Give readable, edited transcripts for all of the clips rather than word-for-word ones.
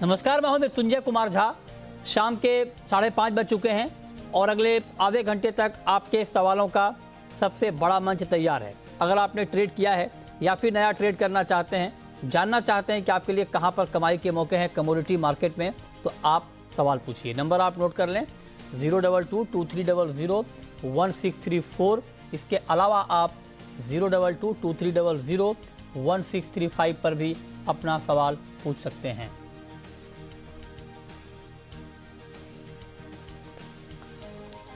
नमस्कार, मैं हूं मृत्युंजय कुमार झा। शाम के 5:30 बज चुके हैं और अगले आधे घंटे तक आपके सवालों का सबसे बड़ा मंच तैयार है। अगर आपने ट्रेड किया है या फिर नया ट्रेड करना चाहते हैं, जानना चाहते हैं कि आपके लिए कहां पर कमाई के मौके हैं कमोडिटी मार्केट में, तो आप सवाल पूछिए। नंबर आप नोट कर लें 02223001634। इसके अलावा आप 02223001635 पर भी अपना सवाल पूछ सकते हैं।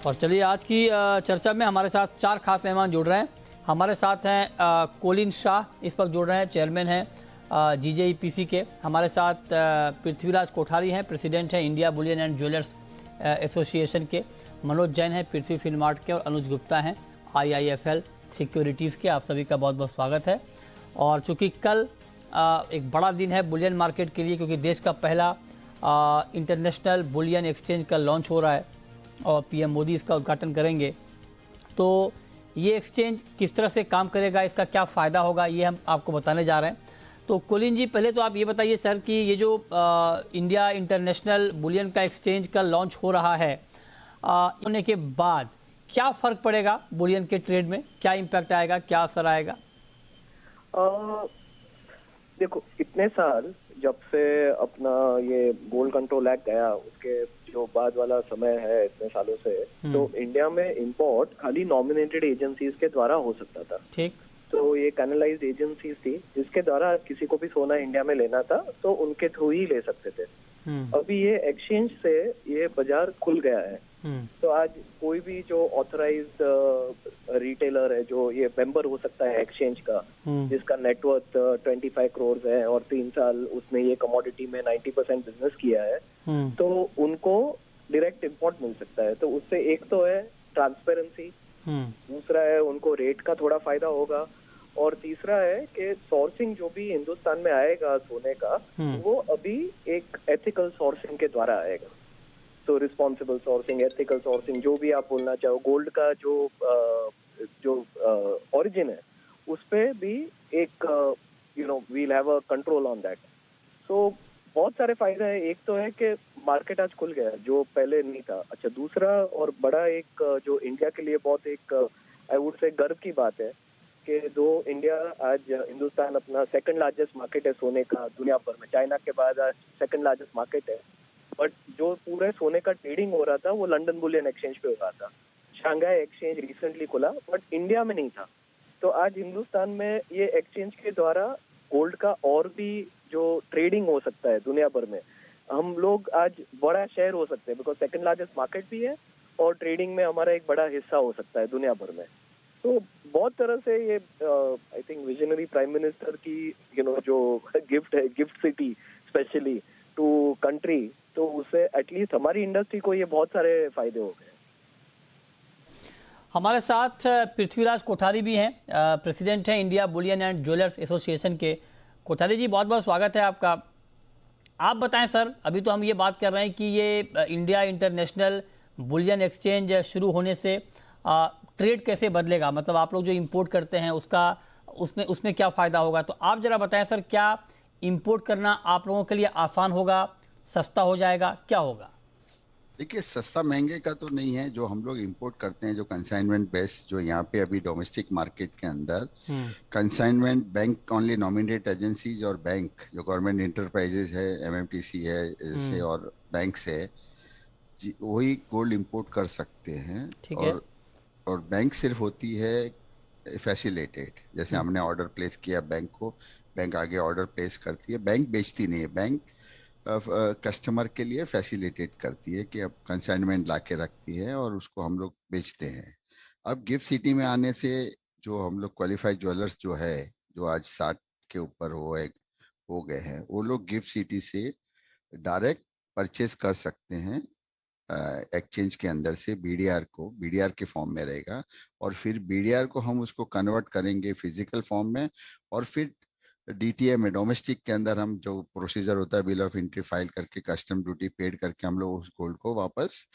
और चलिए, आज की चर्चा में हमारे साथ 4 खास मेहमान जुड़ रहे हैं। हमारे साथ हैं कोलिन शाह, इस वक्त जुड़ रहे हैं, चेयरमैन हैं GJEPC के। हमारे साथ पृथ्वीराज कोठारी हैं, प्रेसिडेंट हैं India Boolean and jewellers association के। मनोज जैन हैं पृथ्वी फिनमार्ट के। और अनुज गुप्ता हैं IIFL सिक्योरिटीज़ के। आप सभी का बहुत बहुत स्वागत है। और चूँकि कल एक बड़ा दिन है बुलियन मार्केट के लिए, क्योंकि देश का पहला इंटरनेशनल बुलियन एक्सचेंज का लॉन्च हो रहा है और PM मोदी इसका उद्घाटन करेंगे, तो ये एक्सचेंज किस तरह से काम करेगा, इसका क्या फ़ायदा होगा, ये हम आपको बताने जा रहे हैं। तो कोलिन जी, पहले तो आप ये बताइए सर कि ये जो इंडिया इंटरनेशनल बुलियन का एक्सचेंज का लॉन्च हो रहा है, होने के बाद क्या फ़र्क पड़ेगा बुलियन के ट्रेड में, क्या इम्पैक्ट आएगा, क्या असर आएगा? देखो, इतने साल जब से अपना ये गोल्ड कंट्रोल एक्ट गया, उसके जो बाद वाला समय है इतने सालों से, तो इंडिया में इंपोर्ट खाली नॉमिनेटेड एजेंसीज के द्वारा हो सकता था। ठीक। तो ये कैनलाइज्ड एजेंसीज थी जिसके द्वारा किसी को भी सोना इंडिया में लेना था तो उनके थ्रू ही ले सकते थे। अभी ये एक्सचेंज से ये बाजार खुल गया है। तो आज कोई भी जो ऑथराइज्ड रिटेलर है, जो ये मेंबर हो सकता है एक्सचेंज का, जिसका नेटवर्थ 25 करोड़ है और 3 साल उसने ये कमोडिटी में 90% बिजनेस किया है, तो उनको डायरेक्ट इंपोर्ट मिल सकता है। तो उससे एक तो है ट्रांसपेरेंसी, दूसरा है उनको रेट का थोड़ा फायदा होगा, और तीसरा है कि सोर्सिंग जो भी हिंदुस्तान में आएगा सोने का, वो अभी एक एथिकल सोर्सिंग के द्वारा आएगा। तो रिस्पॉन्सिबल सोर्सिंग, एथिकल सोर्सिंग, जो भी आप बोलना चाहो, गोल्ड का जो ओरिजिन है उस पे भी एक we'll have a control on that. So बहुत सारे फायदे हैं। एक तो है कि मार्केट आज खुल गया जो पहले नहीं था। अच्छा, दूसरा और बड़ा एक जो इंडिया के लिए बहुत एक आई वुड से गर्व की बात है कि दो इंडिया आज हिंदुस्तान अपना सेकंड लार्जेस्ट मार्केट है सोने का दुनिया भर में, चाइना के बाद आज सेकंड लार्जेस्ट मार्केट है। बट जो पूरे सोने का ट्रेडिंग हो रहा था वो लंदन बुलियन एक्सचेंज पे हो रहा था। शंघाई एक्सचेंज रिसेंटली खुला बट इंडिया में नहीं था। तो आज हिंदुस्तान में ये एक्सचेंज के द्वारा गोल्ड का और भी जो ट्रेडिंग हो सकता है दुनिया भर में, हम लोग आज बड़ा शेयर हो सकते हैं, बिकॉज सेकंड लार्जेस्ट मार्केट भी है और ट्रेडिंग में हमारा एक बड़ा हिस्सा हो सकता है दुनिया भर में। तो बहुत तरह से ये I think visionary prime minister की जो गिफ्ट है, gift city specially to country, तो उससे एटलीस्ट हमारी इंडस्ट्री को ये बहुत सारे फायदे हो गए। हमारे साथ पृथ्वीराज कोठारी भी हैं, प्रेसिडेंट हैं India Boolean and jewellers association के। कोठारी जी, बहुत बहुत स्वागत है आपका। आप बताएं सर, अभी तो हम ये बात कर रहे हैं कि ये इंडिया इंटरनेशनल बुलियन एक्सचेंज शुरू होने से ट्रेड कैसे बदलेगा, मतलब आप लोग जो इंपोर्ट करते हैं उसमें क्या फ़ायदा होगा। तो आप ज़रा बताएं सर, क्या इंपोर्ट करना आप लोगों के लिए आसान होगा, सस्ता हो जाएगा, क्या होगा? देखिए, सस्ता महंगे का तो नहीं है। जो हम लोग इंपोर्ट करते हैं, जो कंसाइनमेंट बेस, जो यहाँ पे अभी डोमेस्टिक मार्केट के अंदर consignment bank only nominated agencies और बैंक जो गवर्नमेंट इंटरप्राइजेज है, MMTC है जैसे, और बैंक है, वही गोल्ड इंपोर्ट कर सकते हैं। और बैंक सिर्फ होती है फैसिलिटेट। जैसे हमने ऑर्डर प्लेस किया बैंक को, बैंक आगे ऑर्डर प्लेस करती है, बैंक बेचती नहीं है, बैंक कस्टमर के लिए फैसिलिटेट करती है कि अब कंसाइनमेंट ला के रखती है और उसको हम लोग बेचते हैं। अब गिफ्ट सिटी में आने से जो हम लोग क्वालिफाइड ज्वेलर्स जो है, जो आज 60 के ऊपर हो गए हैं, वो लोग गिफ्ट सिटी से डायरेक्ट परचेज कर सकते हैं एक्सचेंज के अंदर से। BDR के फॉर्म में रहेगा, और फिर BDR को हम उसको कन्वर्ट करेंगे फिजिकल फॉर्म में, और फिर DTA में, डोमेस्टिक के अंदर, हम जो प्रोसीजर होता है बिल ऑफ एंट्री फाइल करके कस्टम ड्यूटी पेड करके हम लोग उस गोल्ड को वापस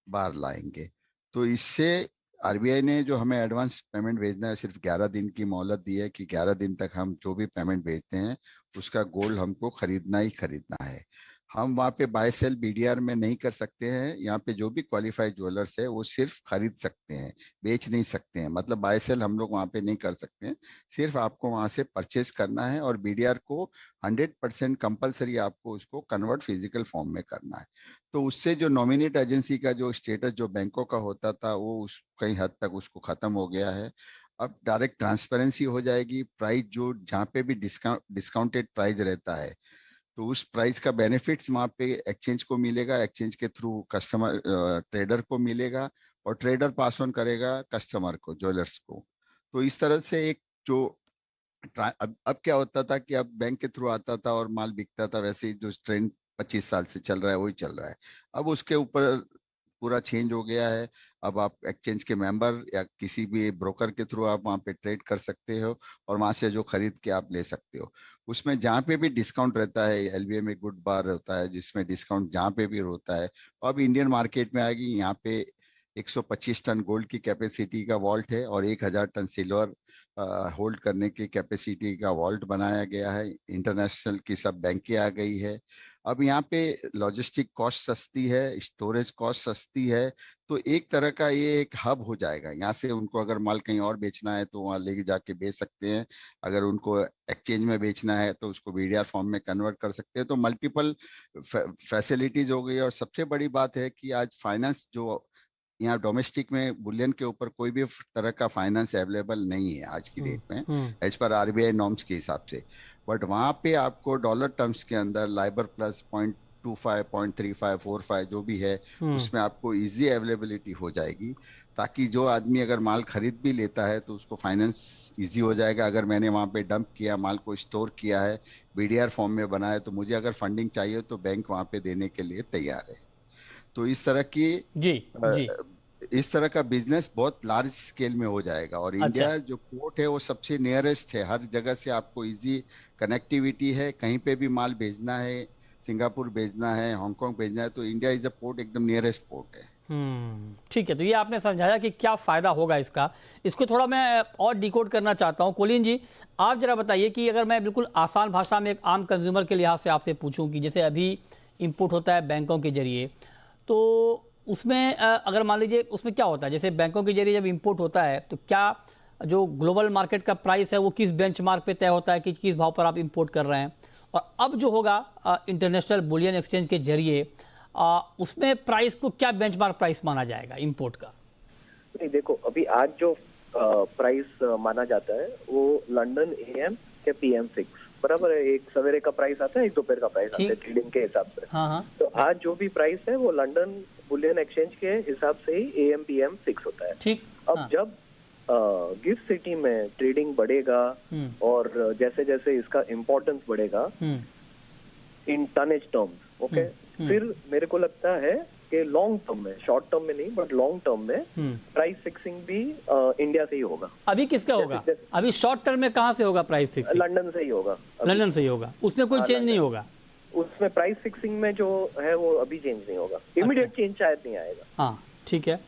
बाहर लाएंगे। तो इससे RBI ने जो हमें एडवांस पेमेंट भेजना है, सिर्फ 11 दिन की मोहलत दी है कि 11 दिन तक हम जो भी पेमेंट भेजते हैं उसका गोल्ड हमको खरीदना ही खरीदना है। हम वहाँ पे बाय सेल बीडीआर में नहीं कर सकते हैं। यहाँ पे जो भी क्वालिफाइड ज्वेलर्स है वो सिर्फ खरीद सकते हैं, बेच नहीं सकते हैं। मतलब बाय सेल हम लोग वहाँ पे नहीं कर सकते हैं, सिर्फ आपको वहाँ से परचेज करना है। और बीडीआर को 100% कंपलसरी आपको उसको कन्वर्ट फिजिकल फॉर्म में करना है। तो उससे जो नॉमिनेट एजेंसी का जो स्टेटस जो बैंकों का होता था वो उस कई हद तक उसको खत्म हो गया है। अब डायरेक्ट ट्रांसपेरेंसी हो जाएगी। प्राइस जो जहाँ पे भी डिस्काउंटेड प्राइस रहता है तो उस प्राइस का बेनिफिट्स वहाँ पे एक्सचेंज को मिलेगा, एक्सचेंज के थ्रू कस्टमर ट्रेडर को मिलेगा, और ट्रेडर पास ऑन करेगा कस्टमर को, ज्वेलर्स को। तो इस तरह से एक जो अब क्या होता था कि अब बैंक के थ्रू आता था और माल बिकता था, वैसे ही जो ट्रेंड 25 साल से चल रहा है वही चल रहा है। अब उसके ऊपर पूरा चेंज हो गया है। अब आप एक्सचेंज के मेंबर या किसी भी ब्रोकर के थ्रू आप वहाँ पे ट्रेड कर सकते हो, और वहाँ से जो खरीद के आप ले सकते हो। उसमें जहाँ पे भी डिस्काउंट रहता है, एलबीए में गुड बार होता है जिसमें डिस्काउंट जहाँ पे भी होता है। अब इंडियन मार्केट में आएगी। यहाँ पे 125 टन गोल्ड की कैपेसिटी का वॉल्ट है और 1000 टन सिल्वर होल्ड करने की कैपेसिटी का वॉल्ट बनाया गया है। इंटरनेशनल की सब बैंकें आ गई है। अब यहाँ पे लॉजिस्टिक कॉस्ट सस्ती है, स्टोरेज कॉस्ट सस्ती है। तो एक तरह का ये एक हब हो जाएगा। यहाँ से उनको अगर माल कहीं और बेचना है तो वहाँ लेके जाके बेच सकते हैं। अगर उनको एक्सचेंज में बेचना है तो उसको बीडीआर फॉर्म में कन्वर्ट कर सकते हैं। तो मल्टीपल फैसिलिटीज हो गई। और सबसे बड़ी बात है कि आज फाइनेंस जो यहाँ डोमेस्टिक में बुलियन के ऊपर कोई भी तरह का फाइनेंस अवेलेबल नहीं है आज की डेट में, हम्म। एज पर आरबीआई नॉर्म्स के हिसाब से। बट वहाँ पे आपको डॉलर टर्म्स के अंदर लाइबर प्लस 0.25 0.35 45 जो भी है हम्म। उसमें आपको इजी अवेलेबिलिटी हो जाएगी। ताकि जो आदमी अगर माल खरीद भी लेता है तो उसको फाइनेंस इजी हो जाएगा। अगर मैंने वहाँ पे डंप किया, माल को स्टोर किया है, बीडीआर फॉर्म में बनाया, तो मुझे अगर फंडिंग चाहिए तो बैंक वहाँ पे देने के लिए तैयार है। तो इस तरह की जी। अ, जी। इस तरह का बिजनेस बहुत लार्ज स्केल में हो जाएगा। और अच्छा। इंडिया जो पोर्ट है वो सबसे नियरेस्ट है, हर जगह से आपको इजी कनेक्टिविटी है। कहीं पे भी माल भेजना है, सिंगापुर भेजना है, हांगकांग भेजना है, तो इंडिया इज द पोर्ट, एकदम नियरेस्ट पोर्ट है। ठीक है, तो ये आपने समझाया कि क्या फ़ायदा होगा इसका। इसको थोड़ा मैं और डिकोड करना चाहता हूँ। कोलिन जी, आप जरा बताइए कि अगर मैं बिल्कुल आसान भाषा में एक आम कंज्यूमर के लिहाज से आपसे पूछूं कि जैसे अभी इंपुट होता है बैंकों के जरिए, तो उसमें अगर मान लीजिए उसमें क्या होता है, जैसे बैंकों के जरिए जब इंपोर्ट होता है तो क्या जो ग्लोबल मार्केट का प्राइस है वो किस बेंचमार्क पे तय होता है कि किस भाव पर आप इंपोर्ट कर रहे हैं, और अब जो होगा इंटरनेशनल बुलियन एक्सचेंज के जरिए उसमें प्राइस को क्या बेंचमार्क प्राइस माना जाएगा इंपोर्ट का? नहीं, देखो, अभी आज जो प्राइस माना जाता है वो लंदन एएम या पीएम फिक्स बराबर है। एक सवेरे का प्राइस आता है, एक दोपहर का प्राइस आता है ट्रेडिंग के हिसाब से। हाँ हाँ। तो आज जो भी प्राइस है वो लंदन बुलियन एक्सचेंज के हिसाब से ही एएम पीएम फिक्स होता है। ठीक। अब हाँ। जब गिफ्ट सिटी में ट्रेडिंग बढ़ेगा और जैसे जैसे इसका इम्पोर्टेंस बढ़ेगा इन टनेज टर्म्स, ओके, फिर मेरे को लगता है कि लॉन्ग टर्म में, शॉर्ट टर्म में नहीं बट लॉन्ग टर्म में प्राइस फिक्सिंग भी इंडिया से ही होगा। अभी किसका होगा? अभी शॉर्ट टर्म में कहाँ से होगा प्राइस फिक्सिंग? लंदन से ही होगा। लंदन से ही होगा, उसमें कोई चेंज नहीं होगा। उसमें प्राइस फिक्सिंग में जो है वो अभी चेंज नहीं होगा। इमीडिएट चेंज शायद नहीं आएगा। हाँ ठीक है।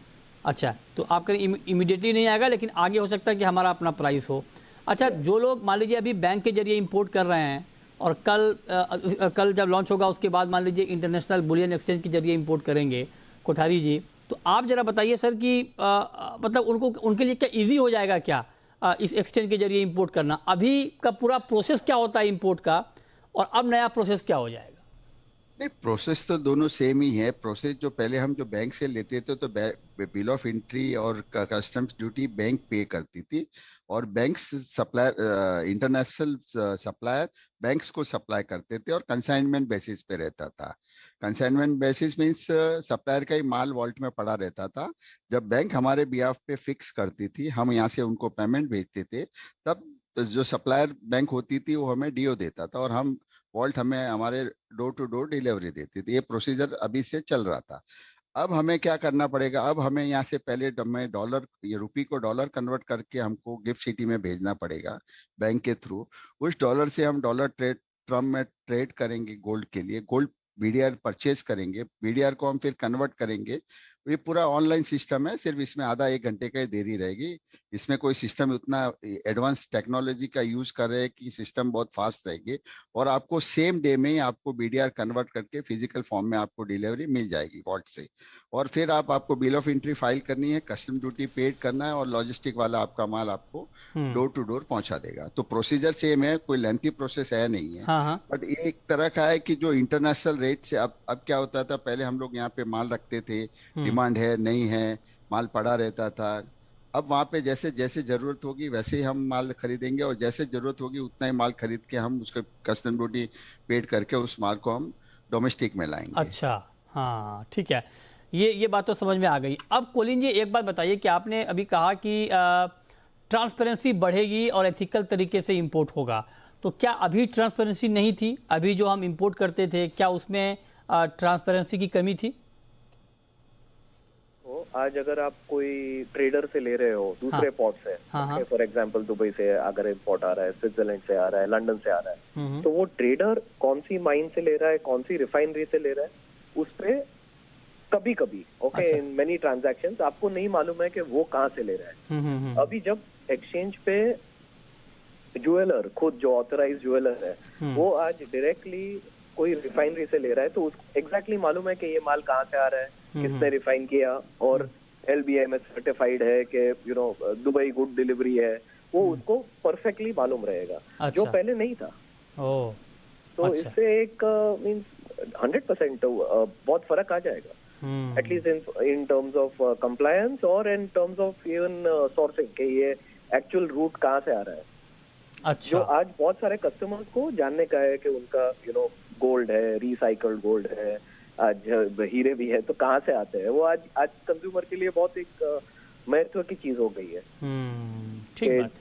अच्छा, तो आपका इमीडिएटली नहीं आएगा, लेकिन आगे हो सकता है कि हमारा अपना प्राइस हो। अच्छा, जो लोग मान लीजिए अभी बैंक के जरिए इंपोर्ट कर रहे हैं और कल जब लॉन्च होगा उसके बाद मान लीजिए इंटरनेशनल बुलियन एक्सचेंज के जरिए इंपोर्ट करेंगे, कोठारी जी, तो आप जरा बताइए सर कि मतलब उनके लिए क्या इजी हो जाएगा क्या इस एक्सचेंज के जरिए इंपोर्ट करना? अभी का पूरा प्रोसेस क्या होता है इंपोर्ट का, और अब नया प्रोसेस क्या हो जाएगा? नहीं, प्रोसेस तो दोनों सेम ही है। प्रोसेस जो पहले हम जो बैंक से लेते थे तो बिल ऑफ एंट्री और कस्टम्स ड्यूटी बैंक पे करती थी, और banks supplier, international supplier banks को सप्लाई करते थे, और कंसाइनमेंट बेसिस पे रहता था। कंसाइनमेंट बेसिस मींस सप्लायर का ही माल वॉल्ट में पड़ा रहता था। जब बैंक हमारे बिहाफ पे फिक्स करती थी, हम यहाँ से उनको पेमेंट भेजते थे, तब जो सप्लायर बैंक होती थी वो हमें डीओ देता था, और हम वॉल्ट हमें हमारे डोर टू डोर डिलीवरी देती थी। ये प्रोसीजर अभी से चल रहा था। अब हमें क्या करना पड़ेगा? अब हमें यहाँ से पहले हमें डॉलर, ये रुपी को डॉलर कन्वर्ट करके हमको गिफ्ट सिटी में भेजना पड़ेगा बैंक के थ्रू। उस डॉलर से हम डॉलर ट्रेड ट्रम में ट्रेड करेंगे गोल्ड के लिए। गोल्ड बीडीआर परचेज करेंगे, बीडीआर को हम फिर कन्वर्ट करेंगे ये पूरा ऑनलाइन सिस्टम है, सिर्फ इसमें आधा एक घंटे का ही देरी रहेगी। इसमें कोई सिस्टम उतना एडवांस टेक्नोलॉजी का यूज कर रहे हैं कि सिस्टम बहुत फास्ट रहेगी, और आपको सेम डे में ही आपको बीडीआर कन्वर्ट करके फिजिकल फॉर्म में आपको डिलीवरी मिल जाएगी वॉल्ट से। और फिर आपको बिल ऑफ एंट्री फाइल करनी है, कस्टम ड्यूटी पेड करना है, और लॉजिस्टिक वाला आपका माल आपको डोर टू डोर पहुंचा देगा। तो प्रोसीजर सेम है, कोई लेंथी प्रोसेस है नहीं है। हाँ हाँ। बट ये एक तरह का है कि जो इंटरनेशनल रेट से अब क्या होता था, पहले हम लोग यहाँ पे माल रखते थे, डिमांड है नहीं है, माल पड़ा रहता था। अब वहां पे जैसे जैसे जरूरत होगी वैसे ही हम माल खरीदेंगे, और जैसे जरूरत होगी उतना ही माल खरीद के हम उसका कस्टम ड्यूटी पेड करके उस माल को हम डोमेस्टिक में लाएंगे। अच्छा, हाँ ठीक है, ये बात तो समझ में आ गई। अब कोलिन जी एक बात बताइए कि आपने अभी कहा कि ट्रांसपेरेंसी बढ़ेगी और एथिकल तरीके से इंपोर्ट होगा, तो क्या अभी ट्रांसपेरेंसी नहीं थी? अभी जो हम इंपोर्ट करते थे क्या उसमें ट्रांसपेरेंसी की कमी थी? आज अगर आप कोई ट्रेडर से ले रहे हो दूसरे पोर्ट से, फॉर एग्जांपल दुबई से अगर इंपोर्ट आ रहा है, स्विट्जरलैंड से आ रहा है, लंदन से आ रहा है, तो वो ट्रेडर कौन सी माइन से ले रहा है, कौन सी रिफाइनरी से ले रहा है, उस पे कभी कभी इन मेनी ट्रांजैक्शंस आपको नहीं मालूम है कि वो कहाँ से ले रहा है। अभी जब एक्सचेंज पे ज्वेलर खुद जो ऑथराइज ज्वेलर है वो आज डायरेक्टली कोई रिफाइनरी से ले रहा है, तो उसको एग्जैक्टली मालूम है कि ये माल कहाँ से आ रहा है, किसने रिफाइन किया, और LBMS सर्टिफाइड है कि दुबई गुड डिलीवरी है, वो उसको परफेक्टली मालूम रहेगा। अच्छा। जो पहले नहीं था। तो अच्छा। इससे एक मींस 100% बहुत फर्क आ जाएगा, at least in terms of compliance और in terms of even sourcing के ये एक्चुअल रूट कहाँ से आ रहा है। अच्छा। जो आज बहुत सारे कस्टमर्स को जानने का है कि उनका गोल्ड है, रिसाइकल्ड गोल्ड है, आज हीरे भी है, तो कहाँ से आते हैं वो आज कंज्यूमर के लिए बहुत एक महत्व की चीज हो गई है। ठीक बात।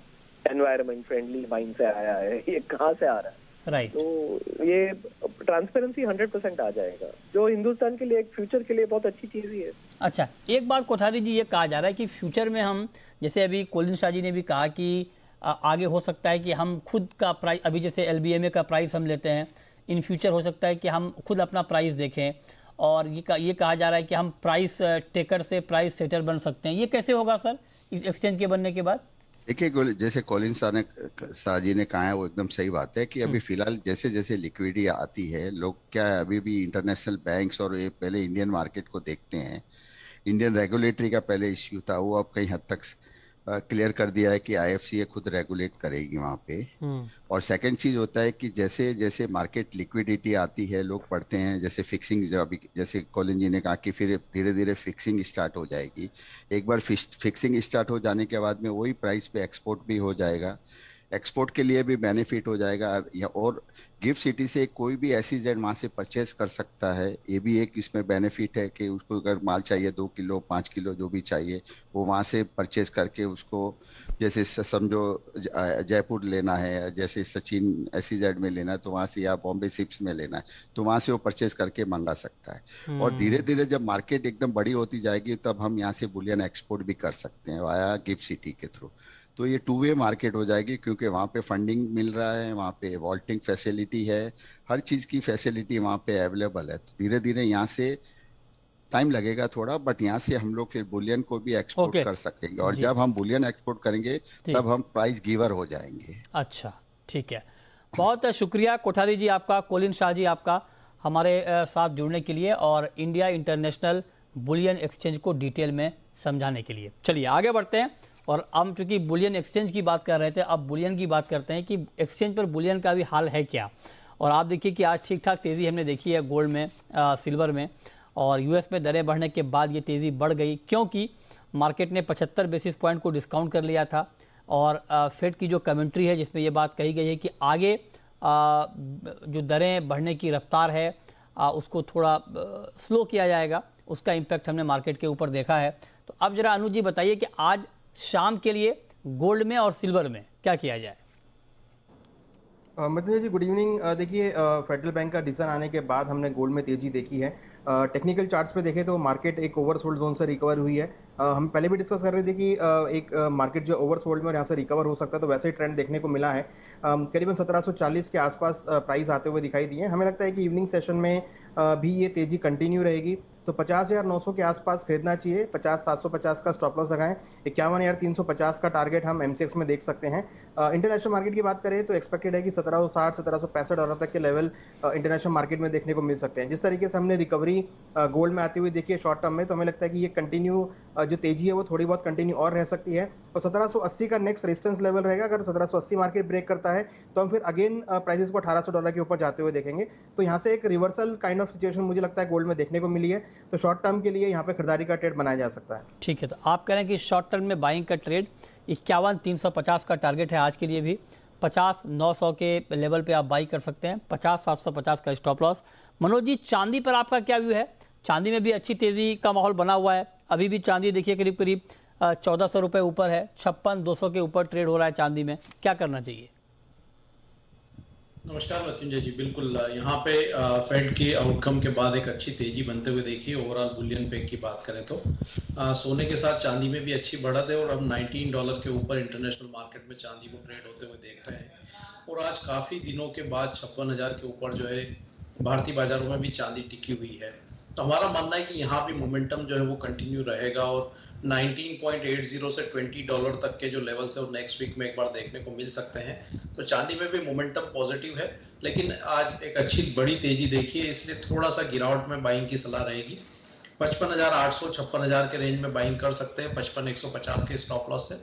एनवायरमेंट फ्रेंडली माइन से आया है, ये कहाँ से आ रहा है। राइट। तो ये ट्रांसपेरेंसी 100% आ जाएगा, जो हिंदुस्तान के लिए एक फ्यूचर के लिए बहुत अच्छी चीज ही है। अच्छा, एक बात कोठारी जी ये कहा जा रहा है कि फ्यूचर में हम, जैसे अभी कोलिन शाह जी ने भी कहा कि आगे हो सकता है कि हम खुद का प्राइस, अभी जैसे LBMA का प्राइस हम लेते हैं, इन फ्यूचर हो सकता है कि हम खुद अपना प्राइस देखें, और ये कहा जा रहा है कि हम प्राइस टेकर से प्राइस सेटर बन सकते हैं। ये कैसे होगा सर इस एक्सचेंज के बनने के बाद? देखिए, जैसे कोलिन शाह जी ने कहा है वो एकदम सही बात है कि अभी फिलहाल जैसे जैसे लिक्विडिटी आती है, लोग क्या है अभी भी इंटरनेशनल बैंक्स और ये पहले इंडियन मार्केट को देखते हैं। इंडियन रेगुलेटरी का पहले इश्यू था, वो अब कहीं हद तक क्लियर कर दिया है कि IFCA खुद रेगुलेट करेगी वहाँ पे। और सेकंड चीज होता है कि जैसे जैसे मार्केट लिक्विडिटी आती है, लोग पढ़ते हैं, जैसे फिक्सिंग, जो अभी जैसे कोलिन जी ने कहा कि फिर धीरे धीरे फिक्सिंग स्टार्ट हो जाएगी। एक बार फिक्सिंग स्टार्ट हो जाने के बाद में वही प्राइस पे एक्सपोर्ट भी हो जाएगा, एक्सपोर्ट के लिए भी बेनिफिट हो जाएगा। और गिफ्ट सिटी से कोई भी SEZ वहाँ से परचेज कर सकता है, ये भी एक इसमें बेनिफिट है कि उसको अगर माल चाहिए 2 किलो 5 किलो जो भी चाहिए वो वहाँ से परचेज करके उसको, जैसे समझो जयपुर लेना है, जैसे सचिन SEZ में लेना है तो वहाँ से, या बॉम्बे सिप्स में लेना है तो वहाँ से वो परचेज करके मंगा सकता है। और धीरे धीरे जब मार्केट एकदम बड़ी होती जाएगी तब हम यहाँ से बुलियन एक्सपोर्ट भी कर सकते हैं वाया गिफ्ट सिटी के थ्रू। तो ये 2 वे मार्केट हो जाएगी, क्योंकि वहाँ पे फंडिंग मिल रहा है, वहाँ पे वॉल्टिंग फैसिलिटी है, हर चीज़ की फैसिलिटी वहाँ पे अवेलेबल है। तो धीरे धीरे यहाँ से टाइम लगेगा थोड़ा, बट यहाँ से हम लोग फिर बुलियन को भी एक्सपोर्ट कर सकेंगे, और जब हम बुलियन एक्सपोर्ट करेंगे तब हम प्राइस गिवर हो जाएंगे। अच्छा, ठीक है, बहुत शुक्रिया कोठारी जी आपका, कोलिन शाह जी आपका हमारे साथ जुड़ने के लिए और इंडिया इंटरनेशनल बुलियन एक्सचेंज को डिटेल में समझाने के लिए। चलिए आगे बढ़ते हैं, और हम चूंकि बुलियन एक्सचेंज की बात कर रहे थे, अब बुलियन की बात करते हैं कि एक्सचेंज पर बुलियन का भी हाल है क्या। और आप देखिए कि आज ठीक ठाक तेज़ी हमने देखी है गोल्ड में, सिल्वर में, और US में दरें बढ़ने के बाद ये तेज़ी बढ़ गई, क्योंकि मार्केट ने 75 बेसिस पॉइंट को डिस्काउंट कर लिया था। और फेड की जो कमेंट्री है जिसमें ये बात कही गई है कि आगे जो दरें बढ़ने की रफ्तार है उसको थोड़ा स्लो किया जाएगा, उसका इम्पैक्ट हमने मार्केट के ऊपर देखा है। तो अब जरा अनुज जी बताइए कि आज शाम के लिए गोल्ड में और सिल्वर में क्या किया जाए। मतलब जी गुड इवनिंग। देखिए, फेडरल बैंक का डिसीजन आने के बाद हमने गोल्ड में तेजी देखी है। टेक्निकल चार्ट्स पे देखें तो मार्केट एक ओवरसोल्ड जोन से रिकवर हुई है। हम पहले भी डिस्कस कर रहे थे कि एक मार्केट जो ओवरसोल्ड में और यहाँ से रिकवर हो सकता है, तो वैसे ही ट्रेंड देखने को मिला है। करीबन 1740 के आसपास प्राइस आते हुए दिखाई दिए। हमें लगता है कि इवनिंग सेशन में भी ये तेजी कंटिन्यू रहेगी। तो 50,900 के आसपास खरीदना चाहिए, 50,750 का स्टॉप लॉस लगाएं, 51,350 का टारगेट हम एमसीएक्स में देख सकते हैं। इंटरनेशनल मार्केट की बात करें तो एक्सपेक्टेड है कि 1760 1765 डॉलर तक के लेवल इंटरनेशनल मार्केट में देखने को मिल सकते हैं। जिस तरीके से हमने रिकवरी गोल्ड में आती हुई देखी है शॉर्ट टर्म में, तो हमें लगता है कि ये कंटिन्यू जो तेजी है वो थोड़ी बहुत कंटिन्यू और रह सकती है, और 1780 का नेक्स्ट रेजिस्टेंस लेवल रहेगा। अगर 1780 मार्केट ब्रेक करता है तो हम फिर अगेन प्राइसेस को 1800 डॉलर के ऊपर जाते हुए देखेंगे। तो यहाँ से एक रिवर्सल काइंड ऑफ सिचुएशन मुझे लगता है गोल्ड में देखने को मिली है, तो शॉर्ट टर्म के लिए यहाँ पे खरीदारी का ट्रेड बनाया जा सकता है। ठीक है, तो आप कह रहे हैं कि शॉर्ट टर्म में बाइंग का ट्रेड 51,350 का टारगेट है आज के लिए भी, 50,900 के लेवल पे आप बाई कर सकते हैं, 50,750 का स्टॉप लॉस। मनोज जी, चांदी पर आपका क्या व्यू है? चांदी में भी अच्छी तेजी का माहौल बना हुआ है, अभी भी चांदी देखिए करीब करीब 1400 रुपये ऊपर है, 56,200 के ऊपर ट्रेड हो रहा है चांदी में, क्या करना चाहिए? नमस्कार मृत्युंजय जी, बिल्कुल यहाँ पे फेड की आउटकम के बाद एक अच्छी तेजी बनते हुए देखी। ओवरऑल बुलियन पे की बात करें तो सोने के साथ चांदी में भी अच्छी बढ़त है, और अब $19 के ऊपर इंटरनेशनल मार्केट में चांदी को ट्रेड होते हुए देख रहे हैं। और आज काफ़ी दिनों के बाद 56,000 के ऊपर जो है भारतीय बाजारों में भी चांदी टिकी हुई है। तो हमारा मानना है कि यहाँ भी मोमेंटम जो है वो कंटिन्यू रहेगा, और 19.80 से $20 तक के जो लेवल्स है वो नेक्स्ट वीक में एक बार देखने को मिल सकते हैं। तो चांदी में भी मोमेंटम पॉजिटिव है, लेकिन आज एक अच्छी बड़ी तेजी देखी है, इसलिए थोड़ा सा गिरावट में बाइंग की सलाह रहेगी। 55,800 56,000 के रेंज में बाइंग कर सकते हैं, 55,150 के स्टॉप लॉस से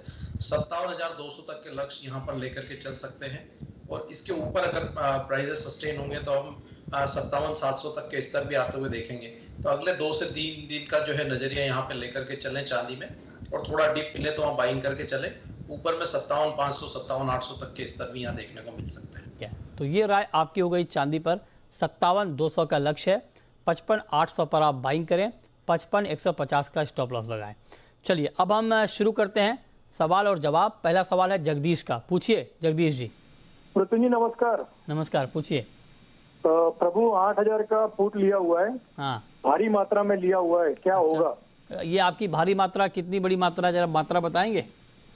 57,200 तक के लक्ष्य यहाँ पर लेकर के चल सकते हैं। और इसके ऊपर अगर प्राइजेस सस्टेन होंगे तो हम 57,700 तक के स्तर भी आते हुए देखेंगे। तो अगले 2 से 3 दिन का जो है नजरिया यहाँ पे लेकर के चलें चांदी में, और थोड़ा डिप मिले तो हम बाइंग करके चले। ऊपर में 57,500 57,800 तक के स्तर भी यहाँ देखने को मिल सकते हैं। तो ये राय आपकी हो गई चांदी पर, 57,200 का लक्ष्य है, 55,800 पर आप बाइंग करें, 55,150 का स्टॉप लॉस लगाएं। चलिए अब हम शुरू करते हैं सवाल और जवाब। पहला सवाल है जगदीश का, पूछिए जगदीश जी। जी नमस्कार। नमस्कार, पूछिए। प्रभु 8,000 का पुट लिया हुआ है, हाँ, भारी मात्रा में लिया हुआ है, क्या होगा? ये आपकी भारी मात्रा कितनी बड़ी मात्रा, जरा मात्रा बताएंगे?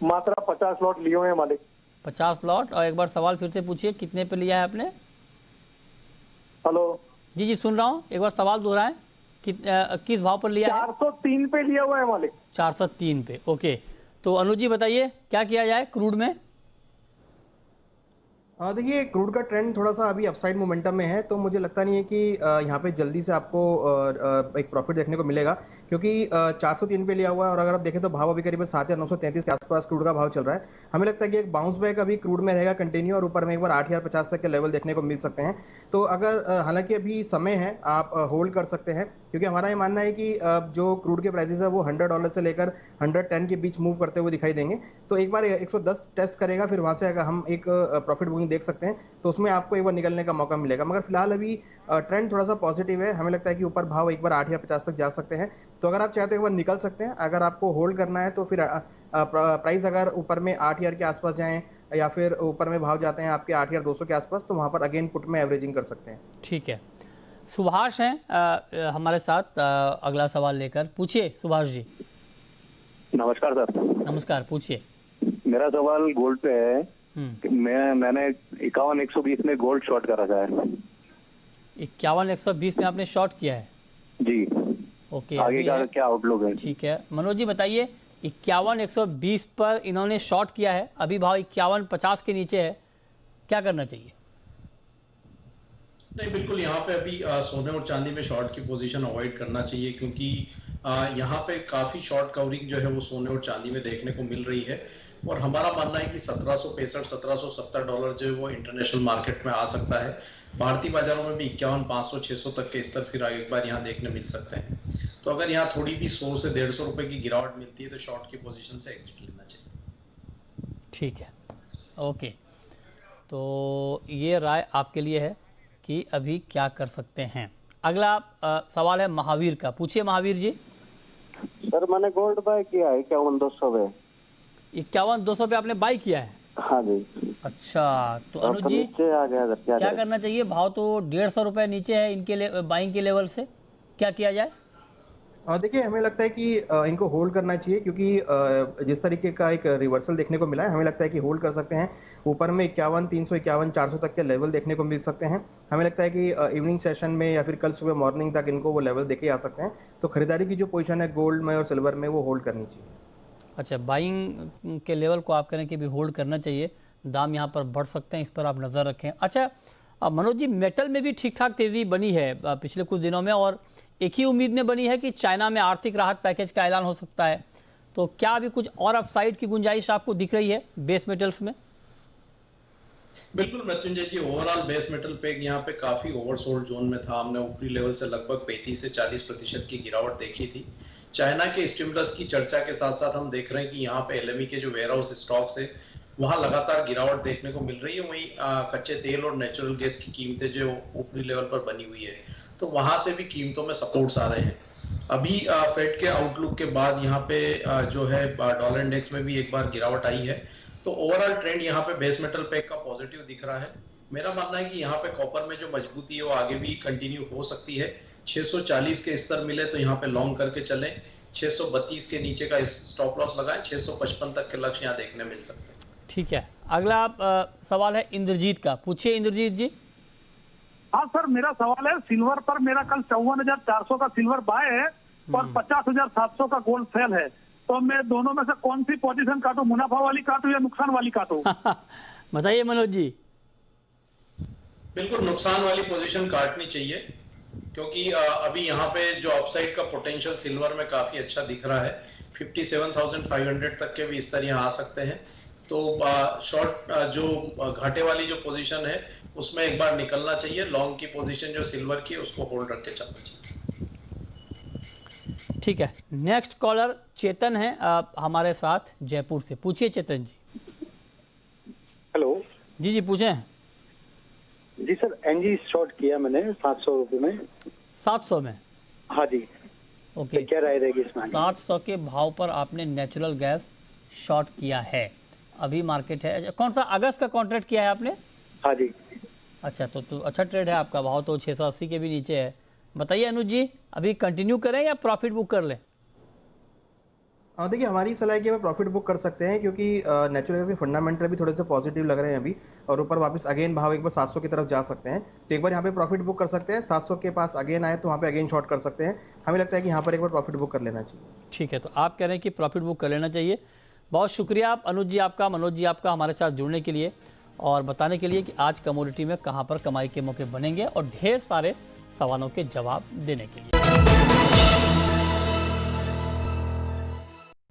मात्रा 50 लॉट लिए हुए हैं मालिक। 50 लॉट। और एक बार सवाल फिर से पूछिए, कितने पे लिया है आपने? हेलो जी जी सुन रहा हूँ, एक बार सवाल दोहराएं, किस भाव पर लिया है? 403 पे लिया हुआ है मालिक। 403 पे, ओके। तो अनुज जी बताइए क्या किया जाए क्रूड में? देखिए क्रूड का ट्रेंड थोड़ा सा अभी अपसाइड मोमेंटम में है, तो मुझे लगता नहीं है कि यहाँ पे जल्दी से आपको एक प्रॉफिट देखने को मिलेगा, क्योंकि 403 पे लिया हुआ है, और अगर आप देखें तो भाव अभी करीबन 7,933 के आसपास क्रूड का भाव चल रहा है। हमें लगता है कि एक बाउंस बैक अभी क्रूड में रहेगा कंटिन्यू, और ऊपर में एक बार 8,050 तक के लेवल देखने को मिल सकते हैं। तो अगर हालांकि अभी समय है, आप होल्ड कर सकते हैं, क्योंकि हमारा ये मानना है कि जो क्रूड के प्राइसेस है वो $100 से लेकर 110 के बीच मूव करते हुए दिखाई देंगे। तो एक बार 110 टेस्ट करेगा, फिर वहां से अगर हम एक प्रॉफिट बुकिंग देख सकते हैं, तो उसमें आपको एक बार निकलने का मौका मिलेगा। मगर फिलहाल अभी ट्रेंड थोड़ा सा पॉजिटिव है, हमें लगता है कि ऊपर भाव एक बार 8,050 तक जा सकते हैं। तो अगर आप चाहते हो एक बार निकल सकते हैं, अगर आपको होल्ड करना है तो फिर प्राइस अगर ऊपर में 8,000 के आसपास जाएं, या फिर ऊपर में भाव जाते हैं आपके 8,200 के आसपास, तो वहां पर अगेन पुट में एवरेजिंग कर सकते हैं। ठीक है, सुभाष हैं हमारे साथ अगला सवाल लेकर, पूछिए सुभाष जी। नमस्कार सर। नमस्कार, पूछिए। मेरा सवाल गोल्ड पे है। मैंने 51,120 में गोल्ड शॉर्ट कर रखा है। 51,120 में आपने शॉर्ट किया है? जी। ओके, आगे का क्या आउटलुक है? ठीक है, मनोज जी बताइए, 51,120 पर इन्होंने शॉर्ट किया है, अभी भाव 51,50 के नीचे है, क्या करना चाहिए? नहीं, बिल्कुल यहाँ पे अभी सोने और चांदी में शॉर्ट की पोजीशन अवॉइड करना चाहिए, क्योंकि यहाँ पे काफी शॉर्ट कवरिंग जो है वो सोने और चांदी में देखने को मिल रही है। और हमारा मानना है कि 1765 1770 डॉलर जो है वो इंटरनेशनल मार्केट में आ सकता है। भारतीय बाजारों में भी 51,500 600 तक के स्तर फिर एक बार यहाँ देखने मिल सकते हैं। तो अगर यहाँ थोड़ी भी 100 से 150 रुपए की गिरावट मिलती है तो शॉर्ट की पोजीशन से एग्जिट लेना चाहिए। ठीक है, ओके। तो ये राय आपके लिए है कि अभी क्या कर सकते हैं। अगला सवाल है महावीर का, पूछिए महावीर जी। सर मैंने गोल्ड बाय किया है 51,200 पे। 51,200 पे आपने बाई किया है? हाँ जी। अच्छा, तो अनुज जी आ गया, क्या करना चाहिए? भाव तो 150 रुपए नीचे है इनके बाइंग के लेवल से, क्या किया जाए? देखिए हमें लगता है कि इनको होल्ड करना चाहिए, क्योंकि जिस तरीके का एक रिवर्सल देखने को मिला है, हमें लगता है कि होल्ड कर सकते हैं। ऊपर में 51,300 51,400 तक के लेवल देखने को मिल सकते हैं। हमें लगता है कि इवनिंग सेशन में या फिर कल सुबह मॉर्निंग तक इनको वो लेवल देखे जा सकते हैं। तो खरीदारी की जो पोजीशन है गोल्ड में और सिल्वर में वो होल्ड करनी चाहिए। अच्छा, बाइंग के लेवल को आप करें कि भी होल्ड करना चाहिए, दाम यहाँ पर बढ़ सकते हैं, इस पर आप नज़र रखें। अच्छा मनोज जी, मेटल में भी ठीक ठाक तेज़ी बनी है पिछले कुछ दिनों में, और एक ही उम्मीद में बनी है कि चाइना में आर्थिक राहत पैकेज का ऐलान हो सकता है, तो क्या अभी कुछ और अपसाइड की गुंजाइश आपको दिख रही है बेस मेटल्स में? बिल्कुल मृत्युंजय जी, ओवरऑल बेस मेटल पेग यहाँ पे काफी ओवरसोल्ड जोन में था। हमने ऊपरी लेवल से लगभग 35 से 40% की गिरावट देखी थी। चाइना के स्टिमुलस की चर्चा के साथ साथ हम देख रहे हैं कि यहाँ पे एलएमई के जो वेयरहाउस स्टॉक्स है वहां लगातार गिरावट देखने को मिल रही है। वहीं कच्चे तेल और नेचुरल गैस की कीमतें जो ऊपरी लेवल पर बनी हुई है, तो वहां से भी कीमतों में सपोर्ट्स आ रहे हैं। अभी फेड के आउटलुक के बाद यहाँ पे जो है डॉलर इंडेक्स में भी एक बार गिरावट आई है, तो ओवरऑल ट्रेंड यहाँ पे बेस मेटल पैक का पॉजिटिव दिख रहा है। मेरा मानना है कि यहाँ पे कॉपर में जो मजबूती है वो आगे भी कंटिन्यू हो सकती है। 640 के स्तर मिले तो यहाँ पे लॉन्ग करके चलें, 632 के नीचे का स्टॉप लॉस लगाएं, 655 तक के लक्ष्य यहाँ देखने मिल सकते हैं। ठीक है, अगला सवाल है इंद्रजीत का, पूछिए इंद्रजीत जी। हाँ सर, मेरा सवाल है सिल्वर पर मेरा कल 54,400 का सिल्वर बाय है और 50,700 का गोल्ड सेल है, तो मैं दोनों में से कौन सी पोजीशन काटूं, मुनाफा वाली काटूं या नुकसान वाली काटूं? बताइए मनोज जी। बिल्कुल नुकसान वाली पोजीशन काटनी चाहिए, क्योंकि अभी यहाँ पे जो अपसाइड का पोटेंशियल सिल्वर में काफी अच्छा दिख रहा है। 57,500 तक के भी स्तर यहाँ आ सकते हैं, तो शॉर्ट जो घाटे वाली जो पोजीशन है उसमें एक बार निकलना चाहिए। लॉन्ग की पोजीशन जो सिल्वर की है उसको होल्ड रख के चलना चाहिए। ठीक है, नेक्स्ट कॉलर चेतन है हमारे साथ जयपुर से, पूछिए चेतन जी। हेलो जी जी पूछें। जी सर, एनजी शॉर्ट किया मैंने 700 रुपये में। 700 में? हाँ जी। ओके, तो क्या राय रहेगी इसमें? 700 के भाव पर आपने नेचुरल गैस शॉर्ट किया है, अभी मार्केट है कौन सा, अगस्त का कॉन्ट्रैक्ट किया है आपने? हाँ जी। अच्छा, तो अच्छा ट्रेड है आपका, भाव तो 680 के भी नीचे है। बताइए अनुज जी, अभी कंटिन्यू करें या प्रॉफिट बुक कर लें? देखिए, हमारी सलाह है कि हमें प्रॉफिट बुक कर सकते हैं, क्योंकि नेचुरल गैस के फंडामेंटल भी थोड़े से पॉजिटिव लग रहे हैं अभी, और ऊपर वापस अगेन भाव एक बार 700 की तरफ जा सकते हैं, तो एक बार यहाँ पे प्रॉफिट बुक कर सकते हैं। 700 के पास अगेन आए तो वहाँ पे अगेन शॉर्ट कर सकते हैं। हमें लगता है कि यहाँ पर एक बार प्रॉफिट बुक कर लेना चाहिए। ठीक है, तो आप कह रहे हैं कि प्रॉफिट बुक कर लेना चाहिए। बहुत शुक्रिया आप अनुज जी आपका, मनोज जी आपका हमारे साथ जुड़ने के लिए और बताने के लिए कि आज कमोडिटी में कहाँ पर कमाई के मौके बनेंगे और ढेर सारे सवालों के जवाब देने के लिए।